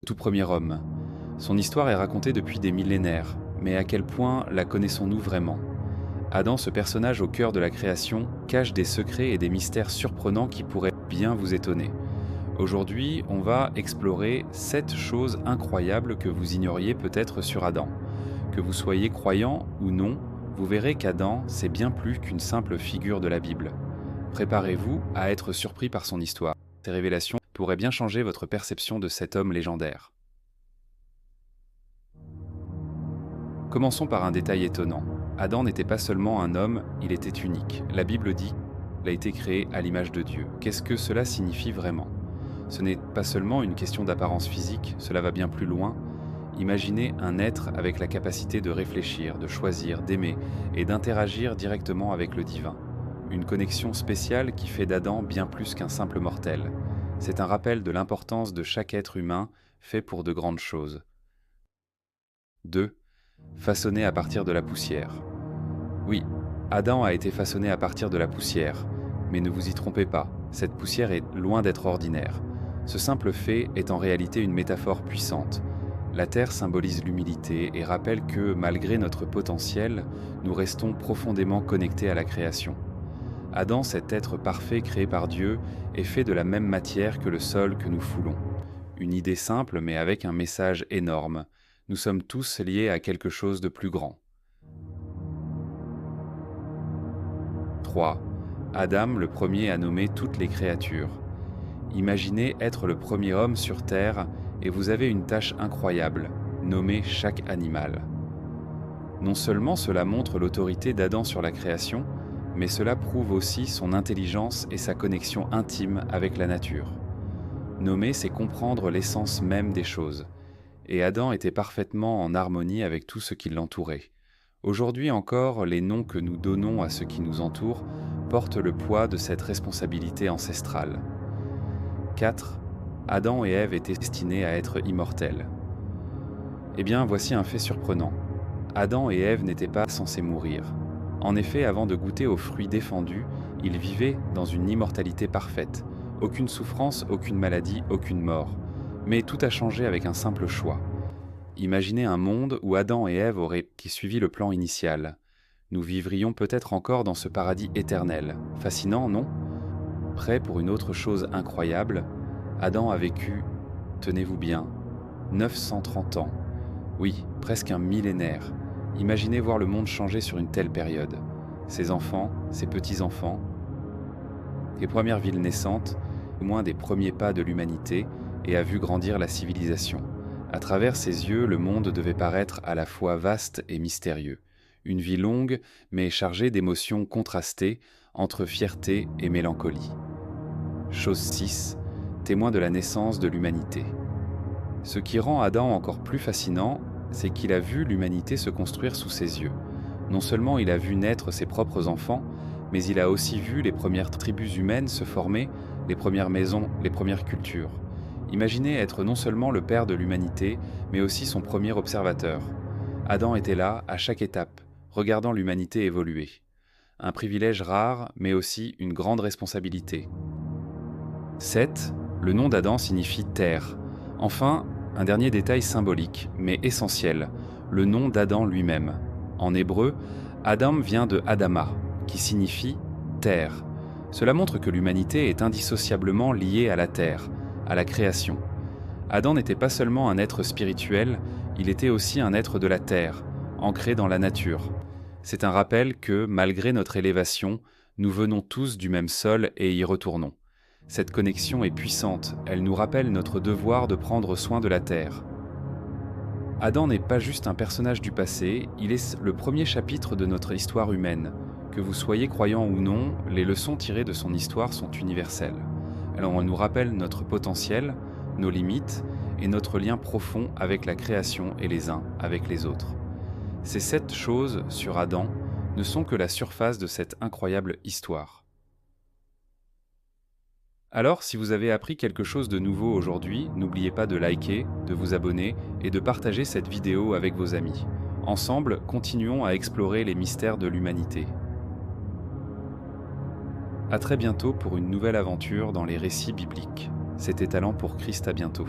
tout premier homme. Son histoire est racontée depuis des millénaires, mais à quel point la connaissons-nous vraiment? Adam, ce personnage au cœur de la création, cache des secrets et des mystères surprenants qui pourraient bien vous étonner. Aujourd'hui, on va explorer 7 choses incroyables que vous ignoriez peut-être sur Adam. Que vous soyez croyant ou non, vous verrez qu'Adam, c'est bien plus qu'une simple figure de la Bible. Préparez-vous à être surpris par son histoire. Ces révélations pourraient bien changer votre perception de cet homme légendaire. Commençons par un détail étonnant. Adam n'était pas seulement un homme, il était unique. La Bible dit qu'il a été créé à l'image de Dieu. Qu'est-ce que cela signifie vraiment? Ce n'est pas seulement une question d'apparence physique, cela va bien plus loin. Imaginez un être avec la capacité de réfléchir, de choisir, d'aimer et d'interagir directement avec le divin. Une connexion spéciale qui fait d'Adam bien plus qu'un simple mortel. C'est un rappel de l'importance de chaque être humain fait pour de grandes choses. 2. Façonné à partir de la poussière. Oui, Adam a été façonné à partir de la poussière, mais ne vous y trompez pas, cette poussière est loin d'être ordinaire. Ce simple fait est en réalité une métaphore puissante. La terre symbolise l'humilité et rappelle que, malgré notre potentiel, nous restons profondément connectés à la création. Adam, cet être parfait créé par Dieu, est fait de la même matière que le sol que nous foulons. Une idée simple mais avec un message énorme. Nous sommes tous liés à quelque chose de plus grand. 3. Adam, le premier à nommer toutes les créatures. Imaginez être le premier homme sur Terre et vous avez une tâche incroyable, nommer chaque animal. Non seulement cela montre l'autorité d'Adam sur la création, mais cela prouve aussi son intelligence et sa connexion intime avec la nature. Nommer, c'est comprendre l'essence même des choses. Et Adam était parfaitement en harmonie avec tout ce qui l'entourait. Aujourd'hui encore, les noms que nous donnons à ce qui nous entoure portent le poids de cette responsabilité ancestrale. 4. Adam et Ève étaient destinés à être immortels. Eh bien, voici un fait surprenant. Adam et Ève n'étaient pas censés mourir. En effet, avant de goûter aux fruits défendus, ils vivaient dans une immortalité parfaite. Aucune souffrance, aucune maladie, aucune mort. Mais tout a changé avec un simple choix. Imaginez un monde où Adam et Ève auraient suivi le plan initial. Nous vivrions peut-être encore dans ce paradis éternel. Fascinant, non? Prêt pour une autre chose incroyable, Adam a vécu, tenez-vous bien, 930 ans. Oui, presque un millénaire. Imaginez voir le monde changer sur une telle période. Ses enfants, ses petits-enfants, les premières villes naissantes, au moins des premiers pas de l'humanité, et a vu grandir la civilisation. À travers ses yeux, le monde devait paraître à la fois vaste et mystérieux. Une vie longue, mais chargée d'émotions contrastées entre fierté et mélancolie. Chose 6, témoin de la naissance de l'humanité. Ce qui rend Adam encore plus fascinant, c'est qu'il a vu l'humanité se construire sous ses yeux. Non seulement il a vu naître ses propres enfants, mais il a aussi vu les premières tribus humaines se former, les premières maisons, les premières cultures. Imaginez être non seulement le père de l'humanité, mais aussi son premier observateur. Adam était là, à chaque étape, regardant l'humanité évoluer. Un privilège rare, mais aussi une grande responsabilité. 7. Le nom d'Adam signifie terre. Enfin, un dernier détail symbolique, mais essentiel, le nom d'Adam lui-même. En hébreu, Adam vient de Adama, qui signifie terre. Cela montre que l'humanité est indissociablement liée à la terre, à la création. Adam n'était pas seulement un être spirituel, il était aussi un être de la terre, ancré dans la nature. C'est un rappel que, malgré notre élévation, nous venons tous du même sol et y retournons. Cette connexion est puissante, elle nous rappelle notre devoir de prendre soin de la terre. Adam n'est pas juste un personnage du passé, il est le premier chapitre de notre histoire humaine. Que vous soyez croyant ou non, les leçons tirées de son histoire sont universelles. Alors elle nous rappelle notre potentiel, nos limites et notre lien profond avec la création et les uns avec les autres. Ces 7 choses sur Adam ne sont que la surface de cette incroyable histoire. Alors, si vous avez appris quelque chose de nouveau aujourd'hui, n'oubliez pas de liker, de vous abonner et de partager cette vidéo avec vos amis. Ensemble, continuons à explorer les mystères de l'humanité. À très bientôt pour une nouvelle aventure dans les récits bibliques. C'était Talent pour Christ, à bientôt.